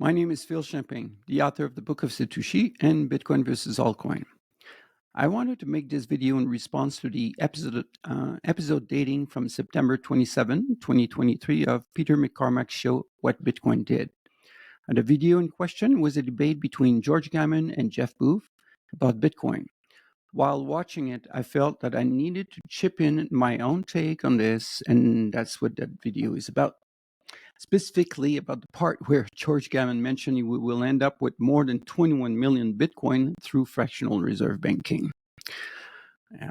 My name is Phil Champagne, the author of the Book of Satoshi and Bitcoin versus Altcoin. I wanted to make this video in response to the episode dating from September 27, 2023 of Peter McCormack Show, What Bitcoin Did. And the video in question was a debate between George Gammon and Jeff Booth about Bitcoin. While watching it, I felt that I needed to chip in my own take on this, and that's what that video is about. Specifically about the part where George Gammon mentioned we will end up with more than 21 million Bitcoin through fractional reserve banking.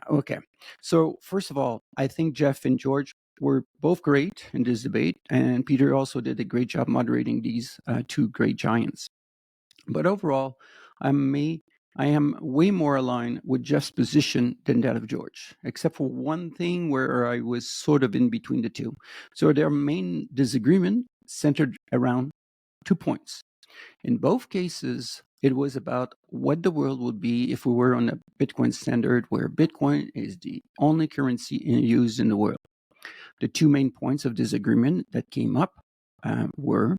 Okay, so first of all, I think Jeff and George were both great in this debate, and Peter also did a great job moderating these two great giants. But overall, I am way more aligned with Jeff's position than that of George, except for one thing where I was sort of in between the two. So their main disagreement centered around 2 points. In both cases, it was about what the world would be if we were on a Bitcoin standard where Bitcoin is the only currency used in the world. The two main points of disagreement that came up were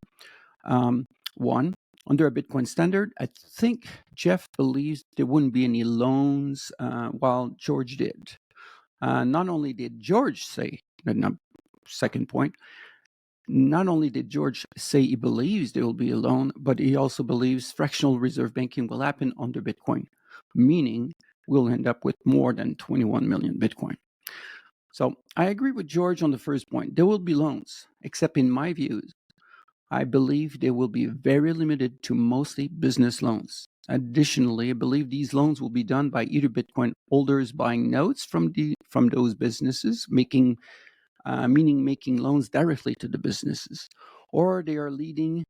one, under a Bitcoin standard, I think Jeff believes there wouldn't be any loans, while George did. Not only did George say, second point, not only did George say he believes there will be a loan, but he also believes fractional reserve banking will happen under Bitcoin, meaning we'll end up with more than 21 million Bitcoin. So I agree with George on the first point. There will be loans, except in my views, I believe they will be very limited to mostly business loans. Additionally, I believe these loans will be done by either Bitcoin holders buying notes from those businesses, meaning making loans directly to the businesses, or they are lending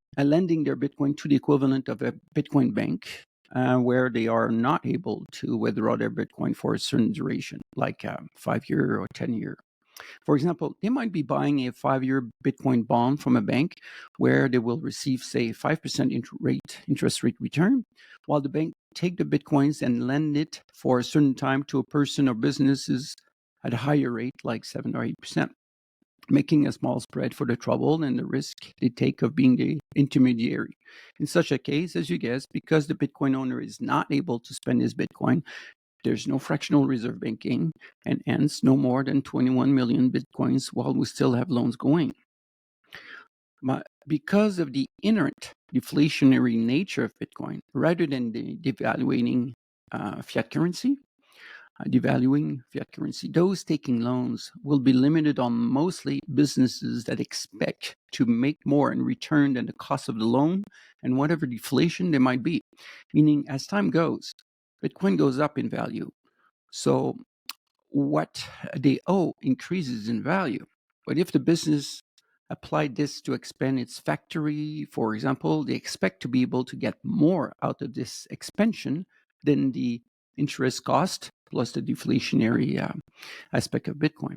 their Bitcoin to the equivalent of a Bitcoin bank, where they are not able to withdraw their Bitcoin for a certain duration, like 5 year or 10 year. For example, they might be buying a 5-year Bitcoin bond from a bank where they will receive, say, 5% interest rate return, while the bank take the Bitcoins and lend it for a certain time to a person or businesses at a higher rate, like 7 or 8%, making a small spread for the trouble and the risk they take of being the intermediary. In such a case, as you guess, because the Bitcoin owner is not able to spend his Bitcoin, there's no fractional reserve banking, and hence no more than 21 million Bitcoins while we still have loans going. Because of the inherent deflationary nature of Bitcoin, rather than devaluing fiat currency, those taking loans will be limited on mostly businesses that expect to make more in return than the cost of the loan and whatever deflation there might be. Meaning, as time goes, Bitcoin goes up in value. So what they owe increases in value. But if the business applied this to expand its factory, for example, they expect to be able to get more out of this expansion than the interest cost plus the deflationary aspect of Bitcoin.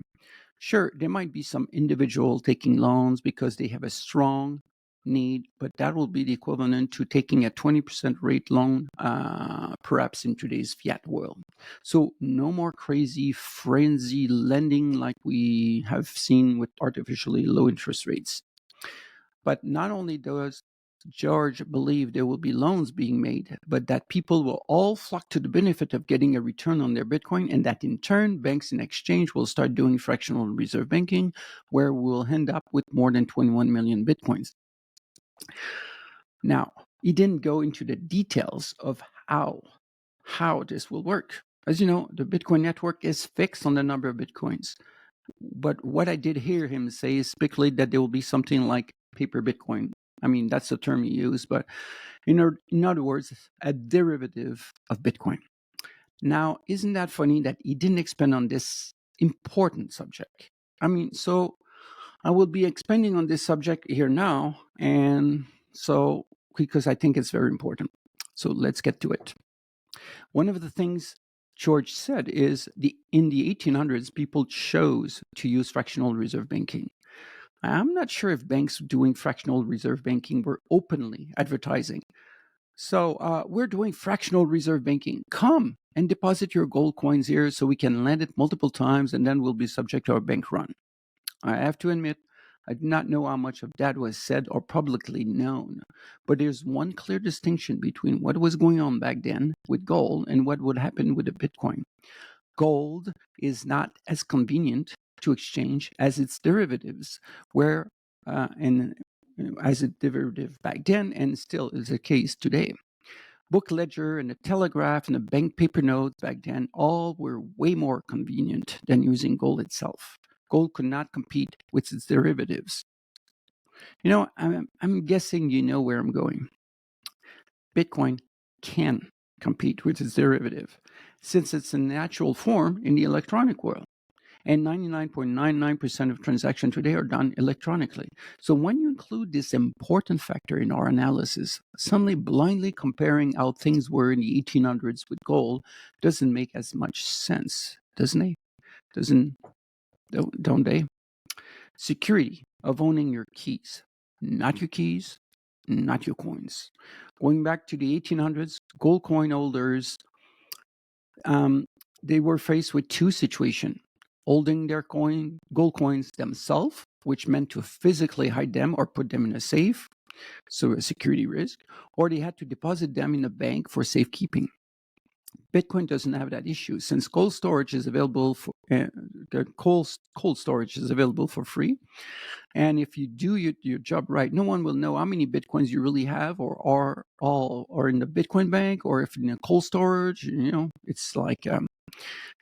Sure, there might be some individual taking loans because they have a strong need, but that will be the equivalent to taking a 20% rate loan, perhaps in today's fiat world. So no more crazy frenzy lending like we have seen with artificially low interest rates. But not only does George believe there will be loans being made, but that people will all flock to the benefit of getting a return on their Bitcoin, and that in turn, banks and exchange will start doing fractional reserve banking, where we'll end up with more than 21 million Bitcoins. Now, he didn't go into the details of how this will work. As you know, the Bitcoin network is fixed on the number of Bitcoins. But what I did hear him say is speculate that there will be something like paper Bitcoin. I mean, that's the term he used, but in other words, a derivative of Bitcoin. Now, isn't that funny that he didn't expand on this important subject? I mean, so I will be expanding on this subject here now, and so because I think it's very important. So let's get to it. One of the things George said is in the 1800s, people chose to use fractional reserve banking. I'm not sure if banks doing fractional reserve banking were openly advertising. So we're doing fractional reserve banking. Come and deposit your gold coins here so we can lend it multiple times and then we'll be subject to our bank run. I have to admit, I do not know how much of that was said or publicly known, but there's one clear distinction between what was going on back then with gold and what would happen with the Bitcoin. Gold is not as convenient to exchange as its derivatives, where and as a derivative back then and still is the case today. Book ledger and the telegraph and the bank paper notes back then all were way more convenient than using gold itself. Gold could not compete with its derivatives. I'm guessing you know where I'm going. Bitcoin can compete with its derivative since it's a natural form in the electronic world. And 99.99% of transactions today are done electronically. So when you include this important factor in our analysis, suddenly blindly comparing how things were in the 1800s with gold doesn't make as much sense, doesn't it? Don't they? Security of owning your keys, not your keys, not your coins. Going back to the 1800s, gold coin holders, they were faced with two situations: holding their gold coins themselves, which meant to physically hide them or put them in a safe, so a security risk, or they had to deposit them in a bank for safekeeping. Bitcoin doesn't have that issue since cold storage is available for cold storage is available for free. And if you do your job right, no one will know how many Bitcoins you really have or are all or in the Bitcoin bank or if in a cold storage. It's like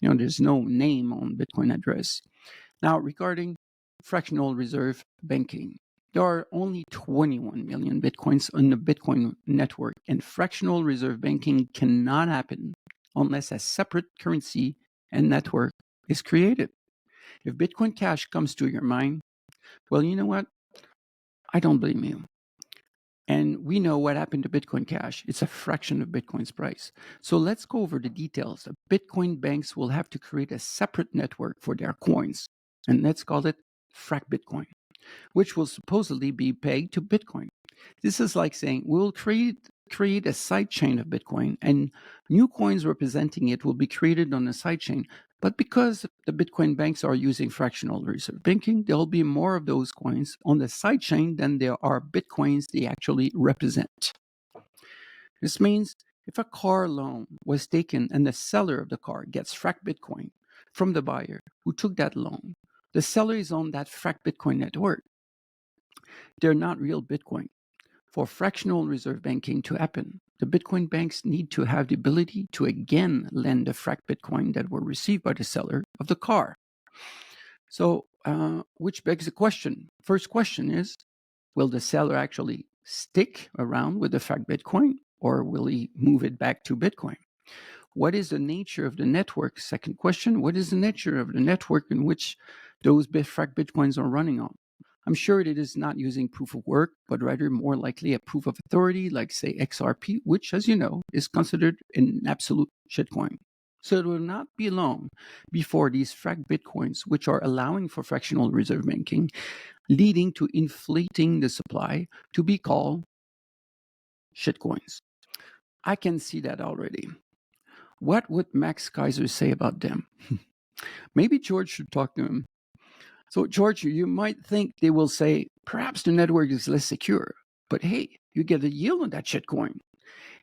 there's no name on Bitcoin address. Now, regarding fractional reserve banking, there are only 21 million Bitcoins on the Bitcoin network, and fractional reserve banking cannot happen unless a separate currency and network is created. If Bitcoin Cash comes to your mind, well, you know what? I don't blame you. And we know what happened to Bitcoin Cash. It's a fraction of Bitcoin's price. So let's go over the details. Bitcoin banks will have to create a separate network for their coins, and let's call it Frac Bitcoin, which will supposedly be pegged to Bitcoin. This is like saying we'll create a sidechain of Bitcoin, and new coins representing it will be created on the sidechain. But because the Bitcoin banks are using fractional reserve banking, there'll be more of those coins on the sidechain than there are Bitcoins they actually represent. This means if a car loan was taken and the seller of the car gets Frac Bitcoin from the buyer who took that loan, the seller is on that Frac Bitcoin network. They're not real Bitcoin. For fractional reserve banking to happen, the Bitcoin banks need to have the ability to again lend the Frac Bitcoin that were received by the seller of the car. So, which begs the question. First question is, will the seller actually stick around with the Frac Bitcoin, or will he move it back to Bitcoin? What is the nature of the network? Second question, what is the nature of the network in which those Frac Bitcoins are running on? I'm sure it is not using proof of work, but rather more likely a proof of authority, like say XRP, which, as you know, is considered an absolute shitcoin. So it will not be long before these Frac Bitcoins, which are allowing for fractional reserve banking, leading to inflating the supply, to be called shitcoins. I can see that already. What would Max Kaiser say about them? Maybe George should talk to him. So, George, you might think they will say, perhaps the network is less secure, but hey, you get a yield on that shitcoin.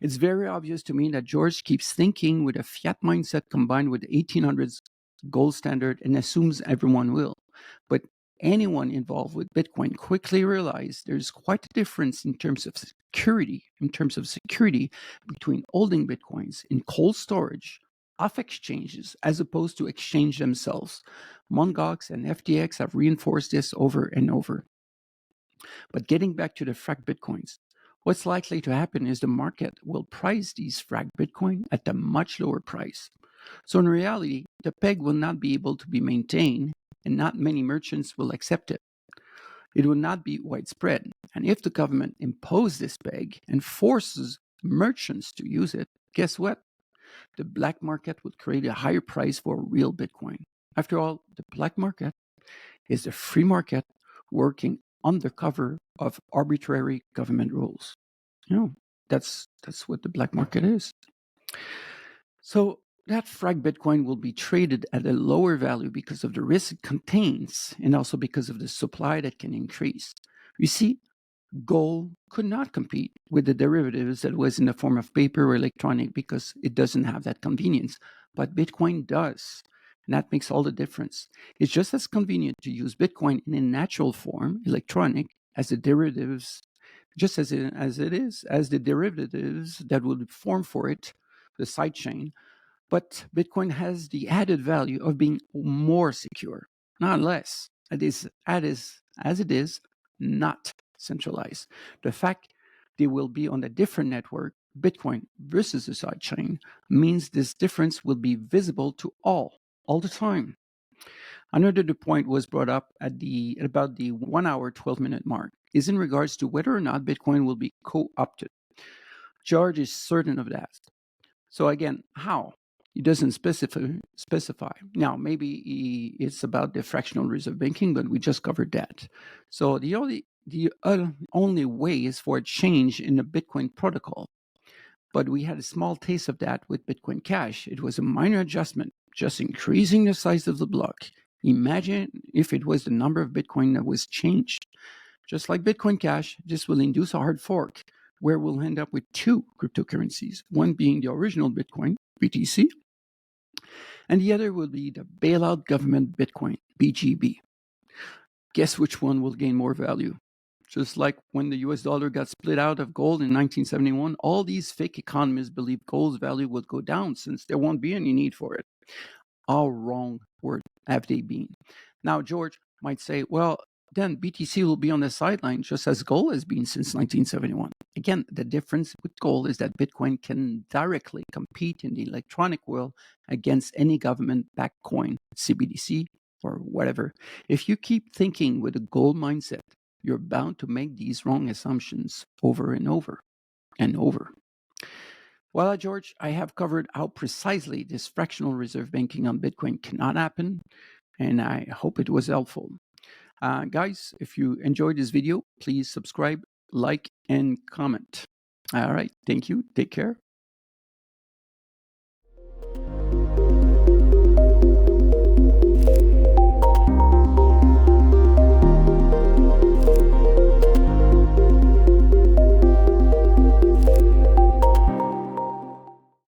It's very obvious to me that George keeps thinking with a fiat mindset combined with the 1800s gold standard and assumes everyone will. But anyone involved with Bitcoin quickly realized there's quite a difference in terms of security, between holding Bitcoins in cold storage off exchanges as opposed to exchange themselves. Mt. Gox and FTX have reinforced this over and over. But getting back to the Frac Bitcoins, what's likely to happen is the market will price these Frac Bitcoin at a much lower price. So in reality, the peg will not be able to be maintained and not many merchants will accept it. It will not be widespread. And if the government imposes this peg and forces merchants to use it, guess what? The black market would create a higher price for real Bitcoin. After all, the black market is the free market working under cover of arbitrary government rules. That's what the black market is. So that frag Bitcoin will be traded at a lower value because of the risk it contains and also because of the supply that can increase. You see, gold could not compete with the derivatives that was in the form of paper or electronic because it doesn't have that convenience. But Bitcoin does. And that makes all the difference. It's just as convenient to use Bitcoin in a natural form, electronic, as the derivatives, just as it is, as the derivatives that will form for it, the sidechain. But Bitcoin has the added value of being more secure, not less. As it is, not centralized. The fact they will be on a different network, Bitcoin versus the sidechain, means this difference will be visible to all the time. Another point was brought up at about the 1 hour 12-minute mark is in regards to whether or not Bitcoin will be co-opted. George is certain of that. So again, how? He doesn't specify. Now, maybe it's about the fractional reserve banking, but we just covered that. So the only way is for a change in the Bitcoin protocol. But we had a small taste of that with Bitcoin Cash. It was a minor adjustment, just increasing the size of the block. Imagine if it was the number of Bitcoin that was changed. Just like Bitcoin Cash, this will induce a hard fork where we'll end up with two cryptocurrencies, one being the original Bitcoin, BTC, and the other will be the bailout government Bitcoin, BGB. Guess which one will gain more value? Just like when the US dollar got split out of gold in 1971, all these fake economists believe gold's value would go down since there won't be any need for it. How wrong have they been? Now, George might say, well, then BTC will be on the sideline just as gold has been since 1971. Again, the difference with gold is that Bitcoin can directly compete in the electronic world against any government-backed coin, CBDC, or whatever. If you keep thinking with a gold mindset, you're bound to make these wrong assumptions over and over and over. Well, George, I have covered how precisely this fractional reserve banking on Bitcoin cannot happen, and I hope it was helpful. Guys, if you enjoyed this video, please subscribe, like, and comment. All right. Thank you. Take care.